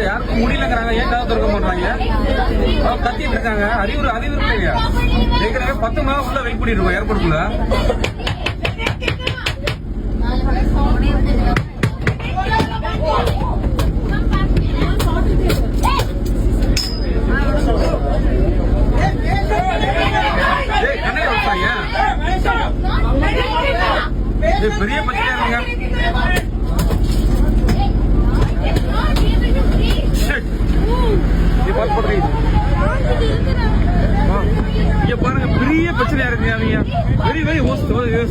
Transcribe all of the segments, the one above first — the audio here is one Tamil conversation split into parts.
யாருக்கும் முடியலங்கிறாங்க, ஏன் கதவு திறக்க மாட்டாங்க? கத்திட்டு இருக்காங்க. அறிவுறு இல்லைங்க. ஏற்கனவே 10 மணி நேரம் உள்ள வெயிட் பண்ணிட்டு இருக்கோம் ஏர்போர்ட்டுக்குள்ள. பெரிய பிரச்சனை பாருங்க, பெரிய பிரச்சனையா இருக்கு. வெரி வெரி ஹோஸ்ட் இவங்களுக்கு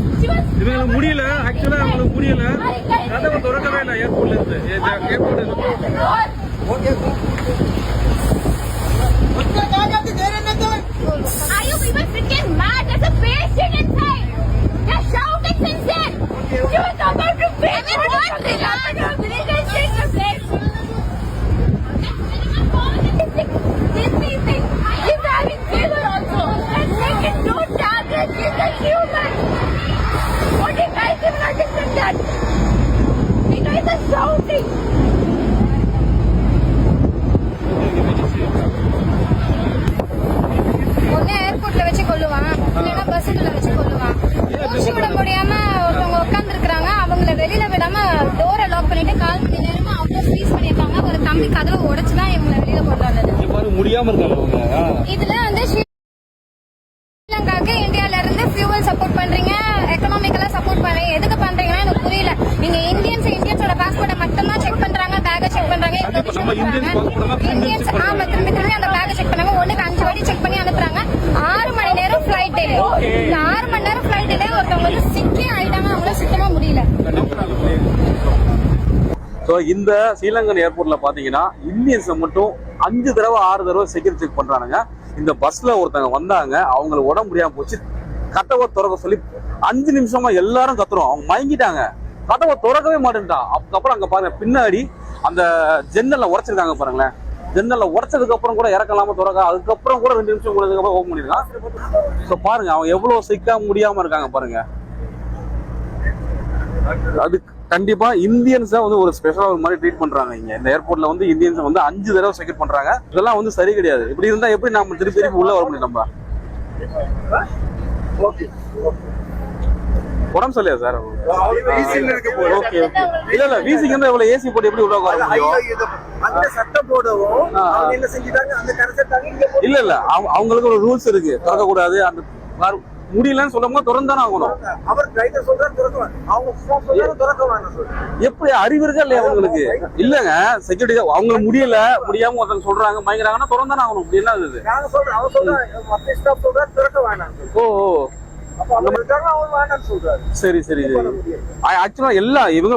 முடியல. ஆக்சுவலா அவங்களுக்கு முடியல. கதவை திறக்கவே இல்லை ஏர்போர்ட்ல இருந்து. Are you people freaking mad? There's a patient inside. They're shouting since then. You were about to pay me. He's having fever also. And taking no tablets. He's a human. What do you guys even understand that? You guys are shouting. ஏர்போர்ட்ல வச்சு கொள்ளுவான், இல்லைன்னா பஸ்ஸுக்குள்ள வச்சு கொள்ளுவான். மூச்சு விட முடியாம ஒருத்தவங்க உட்கார்ந்து இருக்காங்க. அவங்கள வெளியில விடாம டோரை லாக் பண்ணிட்டு 4 மணி நேரமா அவ்வளோ ஃப்ரீஸ் பண்ணிருக்காங்க. ஒரு தம்பி கதவை உடைச்சுதான் இவங்களை வெளியில கொண்டு வந்தது. முடியாம இருக்காங்க. இதுல வந்து ஸ்ரீலங்காக்கு இந்தியால இருந்து ஃபியூவல் சப்போர்ட் பண்றீங்க, எக்கனாமிக்கலா சப்போர்ட் பண்றீங்க. எதுக்கு பண்றீங்கன்னா எனக்கு புரியல. நீங்க இந்தியன்ஸோட பாஸ்போர்ட்டை மட்டும்தான் செக் பண்றாங்க, பேக்கை செக் பண்றாங்க. இந்தியன்ஸ் திரும்பி அந்த பேக்கை செக் பண்ணாங்க. 1க்கு 5 வாட்டி செக் பண்ணி அனுப்புறாங்க. 6 மணி நேரம் ஃபிளைட் டிலே. இந்த 6 மணி நேரம் ஃபிளைட் டிலே ஒருத்தவங்க வந்து சிக்கி ஆயிட்டாங்க. அவங்கள சுத்தமா முடியல. இந்த ஸ்ரீலங்கன் ஏர்போர்ட்ல பாத்தீங்கன்னா இந்தியன்ஸ் மட்டும் 5 தடவை 6 தடவை செக்யூரிட்டி செக் பண்றானுங்க. இந்த பஸ்ல ஒருத்தவங்க வந்தாங்க, அவங்களுக்கு உடம்பு முடியாம போச்சு. கதவை திறக்க சொல்லி 5 நிமிஷமா எல்லாரும் கத்துறோம். அவங்க மயங்கிட்டாங்க. கதவை திறக்கவே மாட்டேன்ட்டான். அதுக்கப்புறம் அங்க பாருங்க, பின்னாடி அந்த ஜன்னல்ல உடைச்சிருக்காங்க பாருங்களேன். ஜன்னல்ல உடைச்சதுக்கு அப்புறம் கூட இறக்கலாம திறக்க, அதுக்கப்புறம் கூட 2 நிமிஷம் கூட ஓபன் பண்ணிருக்கான். சோ பாருங்க அவங்க எவ்வளவு சிக்கா முடியாம இருக்காங்க பாருங்க. அது கண்டிப்பா இந்தியன்ஸா வந்து ஒரு ஸ்பெஷலா ஒரு மாதிரி ட்ரீட் பண்றாங்க. இங்க இந்த ஏர்போர்ட்ல வந்து இந்தியன்ஸ் வந்து 5 தடவை செக்யூர் பண்றாங்க. இதெல்லாம் வந்து சரி கிடையாது. இப்படி இருந்தா எப்படி நம்ம திருப்பி உள்ள வர முடியும்? நம்ம உடம்பு சொல்லியா சார்? ஓகே இல்ல இல்ல வீசிங் இருந்தா இவ்வளவு ஏசி போட்டு எப்படி உள்ள வர முடியும்? இல்ல இல்ல அவங்களுக்கு ஒரு ரூல்ஸ் இருக்கு. திறக்க கூடாது, அந்த முடியலன்னு சொல்லும் போது திறந்தானே ஆகணும். எப்படி அறிவு இருக்கா இல்லையா அவங்களுக்கு? இல்லங்க செக்யூரிட்டி அவங்களுக்கு முடியாம ஒருத்தங்க சொல்றாங்க, மயங்குறாங்கன்னா திறந்தானே ஆகணும். அப்படி என்ன இது? ஓ சரி சரி. ஆக்சுவலா எல்லாம் இவங்க